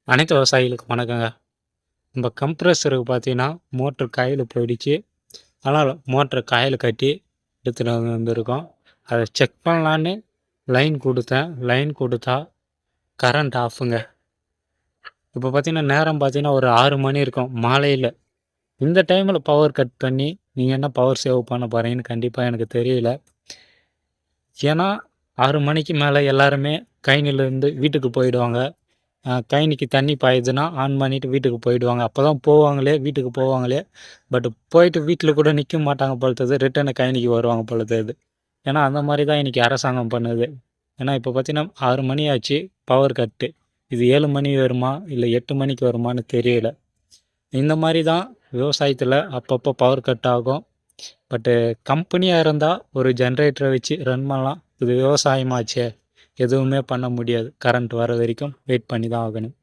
அனைத்து விவசாயிகளுக்கும் வணக்கங்க. நம்ம கம்ப்ரஸருக்கு பார்த்தீங்கன்னா, மோட்ரு காயிலு போயிடுச்சு. ஆனால் மோட்ரு காயில கட்டி எடுத்துட்டு வந்திருக்கோம். அத செக் பண்ணலான்னு லைன் குடுத்தேன். லைன் குடுத்தா கரண்ட் ஆஃபுங்க. இப்போ பார்த்தீங்கன்னா, நேரம் பார்த்தீங்கன்னா, ஒரு 6 மணி இருக்கும் மாலையில. இந்த டைமில பவர் கட் பண்ணி, நீங்க என்ன பவர் சேவ் பண்ண போறீங்கன்னு கண்டிப்பா எனக்கு தெரியல. ஏன்னா, 6 மணிக்கு மேல எல்லாருமே கழனிலேருந்து வீட்டுக்கு போயிடுவாங்க. கழனிக்கு தண்ணி பாயுதுன்னா, ஆன் பண்ணிட்டு வீட்டுக்கு போயிடுவாங்க. அப்பதான் போவாங்களே, வீட்டுக்கு போவாங்களே. பட் போயிட்டு வீட்ல கூட நிக்க மாட்டாங்க போல தெரியுது. ரிட்டர்னு கழனிக்கு வருவாங்க போல தெரியுது. ஏன்னா, அந்த மாரி தான் இன்னைக்கு அரசாங்கம் பண்ணுது. ஏன்னா, இப்போ பார்த்தீங்கன்னா 6 மணி ஆச்சு, பவர் கட்டு. இது 7 மணி வருமா? இல்ல 8 மணிக்கு வருமான்னு தெரியல. இந்த மாரி தான் விவசாயத்தில அப்பப்போ பவர் கட் ஆகும். பட்டு கம்பெனியா இருந்தா ஒரு ஜெனரேட்டர வச்சு ரன் பண்ணலாம். இது விவசாயமாச்சே! எதுவுமே பண்ண முடியாது. கரண்ட் வர வரைக்கும் வெயிட் பண்ணி தான் ஆகணும்.